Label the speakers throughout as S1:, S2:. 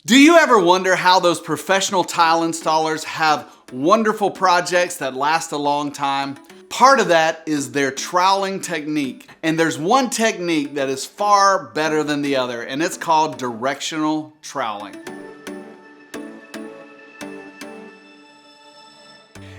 S1: Do you ever wonder how those professional tile installers have wonderful projects that last a long time? Part of that is their troweling technique. And there's one technique that is far better than the other, and it's called directional troweling.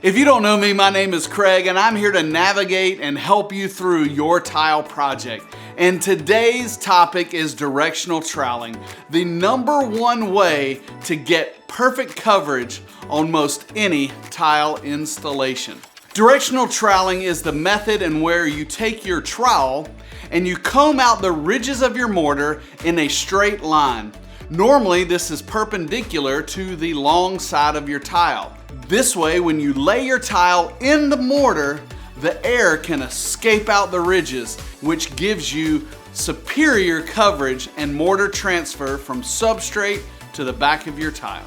S1: If you don't know me, my name is Craig, and I'm here to navigate and help you through your tile project. And today's topic is directional troweling, the #1 way to get perfect coverage on most any tile installation. Directional troweling is the method in where you take your trowel and you comb out the ridges of your mortar in a straight line. Normally, this is perpendicular to the long side of your tile. This way, when you lay your tile in the mortar, the air can escape out the ridges, which gives you superior coverage and mortar transfer from substrate to the back of your tile.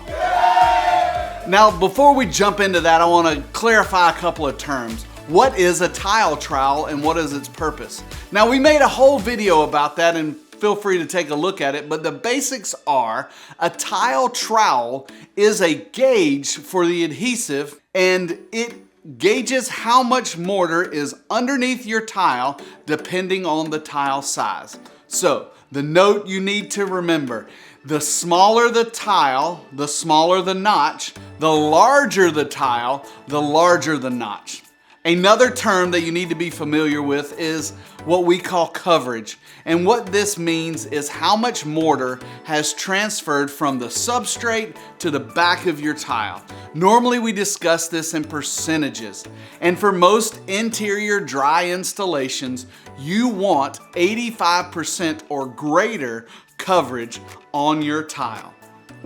S1: Now, before we jump into that, I want to clarify a couple of terms. What is a tile trowel and what is its purpose? Now, we made a whole video about that, and feel free to take a look at it, but the basics are a tile trowel is a gauge for the adhesive, and it gauges how much mortar is underneath your tile depending on the tile size. So the note you need to remember, the smaller the tile, the smaller the notch. The larger the tile, the larger the notch. Another term that you need to be familiar with is what we call coverage. And what this means is how much mortar has transferred from the substrate to the back of your tile. Normally we discuss this in percentages. And for most interior dry installations, you want 85% or greater coverage on your tile.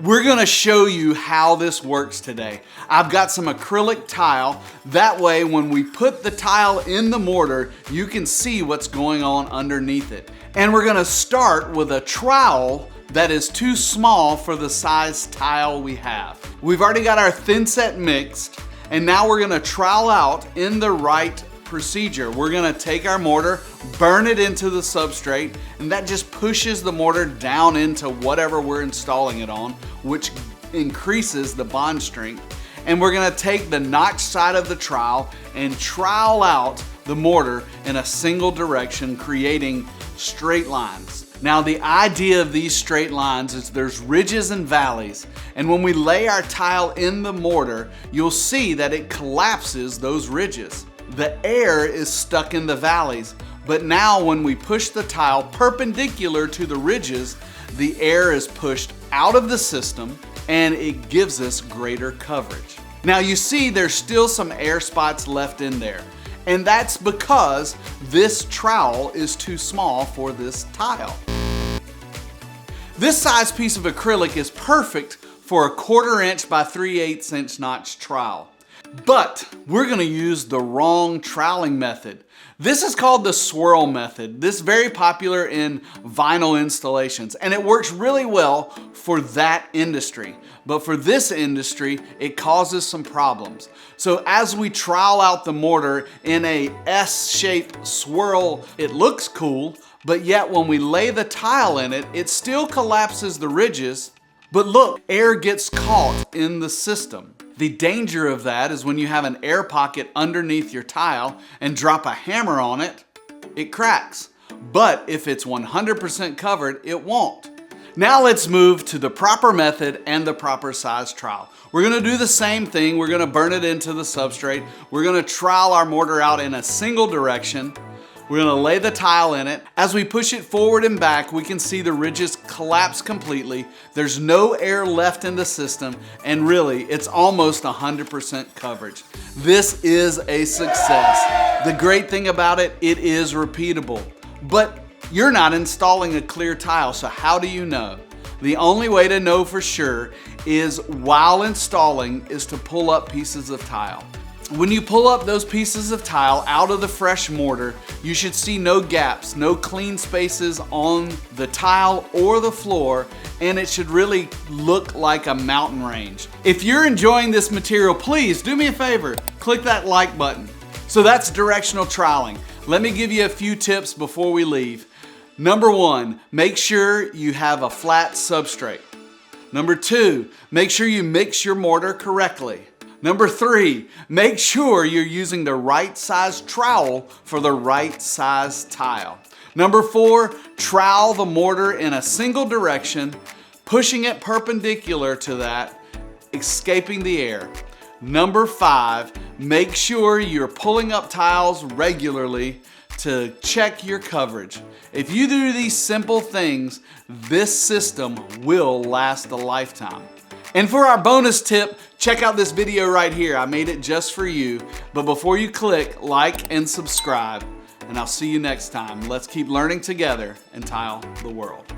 S1: We're gonna show you how this works today. I've got some acrylic tile. That way, when we put the tile in the mortar, you can see what's going on underneath it. And we're gonna start with a trowel that is too small for the size tile we have. We've already got our thin set mixed, and now we're gonna trowel out in the right procedure. We're gonna take our mortar, burn it into the substrate, and that just pushes the mortar down into whatever we're installing it on, which increases the bond strength. And we're gonna take the notch side of the trowel and trowel out the mortar in a single direction, creating straight lines. Now, the idea of these straight lines is there's ridges and valleys, and when we lay our tile in the mortar, you'll see that it collapses those ridges. The air is stuck in the valleys, but now when we push the tile perpendicular to the ridges, the air is pushed out of the system and it gives us greater coverage. Now you see there's still some air spots left in there, and that's because this trowel is too small for this tile. This size piece of acrylic is perfect for a 1/4 inch by 3/8 inch notch trowel. But we're gonna use the wrong troweling method. This is called the swirl method. This is very popular in vinyl installations, and it works really well for that industry. But for this industry, it causes some problems. So as we trowel out the mortar in a S-shaped swirl, it looks cool, but yet when we lay the tile in it, it still collapses the ridges. But look, air gets caught in the system. The danger of that is when you have an air pocket underneath your tile and drop a hammer on it, it cracks. But if it's 100% covered, it won't. Now let's move to the proper method and the proper size trowel. We're gonna do the same thing. We're gonna burn it into the substrate. We're gonna trowel our mortar out in a single direction. We're gonna lay the tile in it. As we push it forward and back, we can see the ridges collapse completely. There's no air left in the system, and really, it's almost 100% coverage. This is a success. The great thing about it, it is repeatable. But you're not installing a clear tile, so how do you know? The only way to know for sure is while installing is to pull up pieces of tile. When you pull up those pieces of tile out of the fresh mortar, you should see no gaps, no clean spaces on the tile or the floor, and it should really look like a mountain range. If you're enjoying this material, please do me a favor, click that like button. So that's directional troweling. Let me give you a few tips before we leave. Number one, make sure you have a flat substrate. Number 2, make sure you mix your mortar correctly. Number 3, make sure you're using the right size trowel for the right size tile. Number 4, trowel the mortar in a single direction, pushing it perpendicular to that, escaping the air. Number 5, make sure you're pulling up tiles regularly to check your coverage. If you do these simple things, this system will last a lifetime. And for our bonus tip, check out this video right here. I made it just for you. But before you click like and subscribe, and I'll see you next time. Let's keep learning together and tile the world.